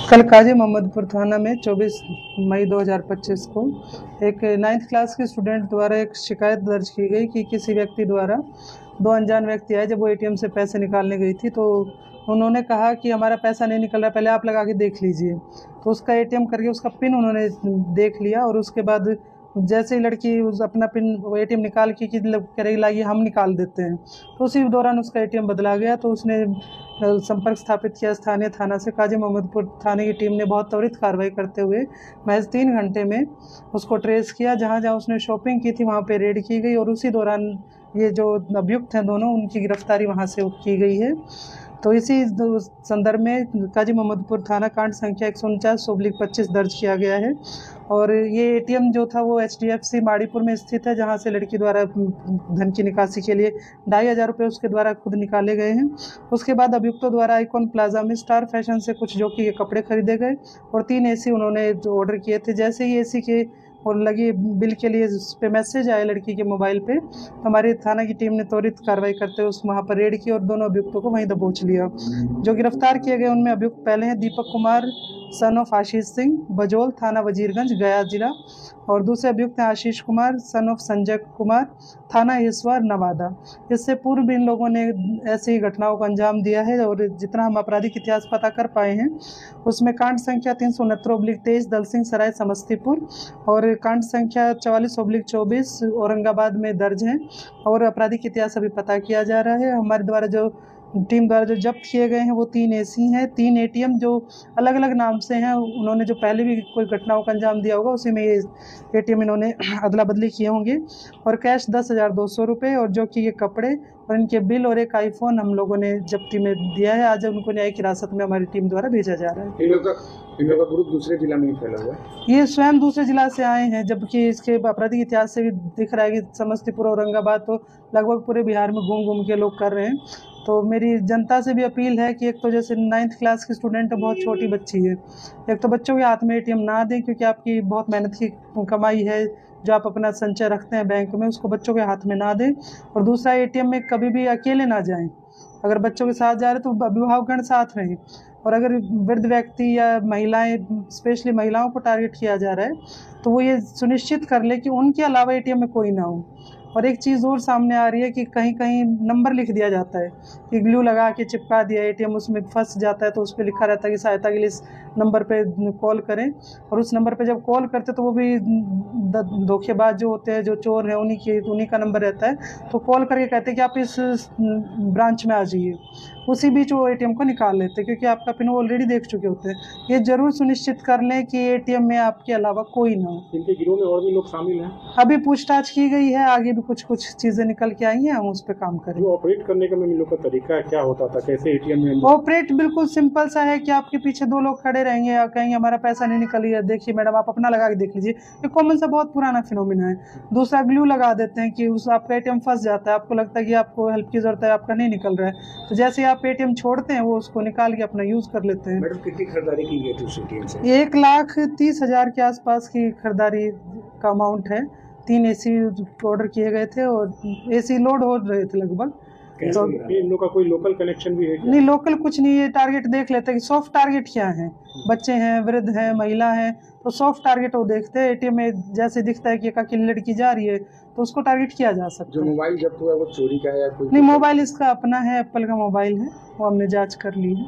कल काजी मोहम्मदपुर थाना में 24 मई 2025 को एक 9th क्लास के स्टूडेंट द्वारा एक शिकायत दर्ज की गई कि किसी व्यक्ति द्वारा दो अनजान व्यक्ति आए। जब वो एटीएम से पैसे निकालने गई थी तो उन्होंने कहा कि हमारा पैसा नहीं निकल रहा, पहले आप लगा के देख लीजिए। तो उसका एटीएम करके उसका पिन उन्होंने देख लिया और उसके बाद जैसे ही लड़की उस अपना पिन एटीएम निकाल के कि करेगी लाइए हम निकाल देते हैं, तो उसी दौरान उसका एटीएम बदला गया। तो उसने संपर्क स्थापित किया स्थानीय थाना से। काजी मोहम्मदपुर थाने की टीम ने बहुत त्वरित कार्रवाई करते हुए महज 3 घंटे में उसको ट्रेस किया। जहाँ जहाँ उसने शॉपिंग की थी वहाँ पे रेड की गई और उसी दौरान ये जो अभियुक्त हैं दोनों, उनकी गिरफ्तारी वहाँ से की गई है। तो इसी संदर्भ में काजी मोहम्मदपुर थाना कांड संख्या 149/25 दर्ज किया गया है। और ये एटीएम जो था वो HDFC माड़ीपुर में स्थित है, जहां से लड़की द्वारा धन की निकासी के लिए 2500 रुपये उसके द्वारा खुद निकाले गए हैं। उसके बाद अभियुक्तों द्वारा आइकॉन प्लाजा में स्टार फैशन से कुछ जो कि ये कपड़े खरीदे गए और 3 AC उन्होंने जो ऑर्डर किए थे। जैसे ही AC के और लगी बिल के लिए उस पर मैसेज आया लड़की के मोबाइल पे, तो हमारी थाना की टीम ने त्वरित कार्रवाई करते हुए उस वहाँ पर रेड की और दोनों अभियुक्तों को वहीं दबोच लिया। जो गिरफ्तार किए गए उनमें अभियुक्त पहले हैं दीपक कुमार सन ऑफ आशीष सिंह, बजोल थाना वजीरगंज गया जिला, और दूसरे अभियुक्त हैं आशीष कुमार सन ऑफ संजय कुमार, थाना हिसवार नवादा। इससे पूर्व भी इन लोगों ने ऐसी ही घटनाओं को अंजाम दिया है और जितना हम आपराधिक इतिहास पता कर पाए हैं उसमें कांड संख्या 369/23 दलसिंह सराय समस्तीपुर और कांड संख्या 44/24 औरंगाबाद में दर्ज हैं और आपराधिक इतिहास अभी पता किया जा रहा है। हमारे द्वारा जो टीम द्वारा जो जब्त किए गए हैं वो 3 AC हैं, 3 ATM जो अलग अलग नाम से हैं। उन्होंने जो पहले भी कोई घटनाओं का अंजाम दिया होगा उसी में ये ATM इन्होंने अदला बदली किए होंगे। और कैश 10,200 रुपये और जो कि ये कपड़े और इनके बिल और एक आईफोन हम लोगों ने जब्ती में दिया है। आज उनको न्यायिक हिरासत में हमारी टीम द्वारा भेजा जा रहा है। इन लोगों का ग्रुप दूसरे जिला में ही फैला हुआ है। ये स्वयं दूसरे जिला से आए हैं, जबकि इसके आपराधिक इतिहास से भी दिख रहा है कि समस्तीपुर औरंगाबाद तो लगभग पूरे बिहार में घूम घूम के लोग कर रहे हैं। तो मेरी जनता से भी अपील है कि एक तो जैसे 9th क्लास की स्टूडेंट है, बहुत छोटी बच्ची है, एक तो बच्चों के हाथ में ATM ना दें क्योंकि आपकी बहुत मेहनत की कमाई है जो आप अपना संचय रखते हैं बैंक में, उसको बच्चों के हाथ में ना दें। और दूसरा ATM में कभी भी अकेले ना जाएं, अगर बच्चों के साथ जा रहे तो अभिभावकगण साथ रहें। और अगर वृद्ध व्यक्ति या महिलाएं, स्पेशली महिलाओं को टारगेट किया जा रहा है तो वो ये सुनिश्चित कर ले कि उनके अलावा ATM में कोई ना हो। और एक चीज़ और सामने आ रही है कि कहीं कहीं नंबर लिख दिया जाता है कि ग्लू लगा के चिपका दिया, ATM उसमें फंस जाता है तो उस पर लिखा रहता है कि सहायता के लिए इस नंबर पे कॉल करें। और उस नंबर पे जब कॉल करते तो वो भी धोखेबाज जो होते हैं, जो चोर हैं, उन्हीं का नंबर रहता है। तो कॉल करके कहते हैं कि आप इस ब्रांच में आ जाइए, उसी बीच वो ATM को निकाल लेते हैं क्योंकि आपका पिन वो ऑलरेडी देख चुके होते हैं। ये जरूर सुनिश्चित कर लें कि ATM में आपके अलावा कोई ना हो। इनके गिरोह में और भी लोग शामिल हैं। अभी पूछताछ की गई है, आगे भी कुछ चीजें निकल के आई हैं, हम उस पर काम करेंगे। ऑपरेट करने का इन लोग का तरीका क्या होता था, कैसे ATM में ऑपरेट बिल्कुल सिंपल सा है कि आपके पीछे 2 लोग खड़े रहेंगे और कहेंगे हमारा पैसा नहीं निकल रहा है, देखिए मैडम आप अपना लगा के देख लीजिए। ये कॉमन सा बहुत पुराना फिनोमिना है। दूसरा ग्लू लगा देते हैं कि उस आपका ATM फंस जाता है, आपको लगता है कि आपको हेल्प की जरूरत है, आपका नहीं निकल रहा है, तो जैसे आप ATM छोड़ते हैं वो उसको निकाल के अपना यूज कर लेते हैं। मैडम कितनी खरीदारी की गई थी उस ATM से? 1,30,000 के आसपास की खरीदारी का अमाउंट है। 3 AC ऑर्डर किए गए थे और AC लोड हो रहे थे लगभग। तो इन लोगों का कोई लोकल कनेक्शन भी है क्या? नहीं, लोकल कुछ नहीं, ये टारगेट देख लेते हैं कि सॉफ्ट टारगेट क्या है। बच्चे हैं, वृद्ध हैं, महिला हैं, तो सॉफ्ट टारगेट वो देखते हैं। ATM में जैसे दिखता है कि एक अकेली लड़की जा रही है तो उसको टारगेट किया जा सकता है। जो मोबाइल जब्त हुआ है वो चोरी का है या कोई? नहीं, मोबाइल इसका अपना है, एप्पल का मोबाइल है, वो हमने जांच कर ली है।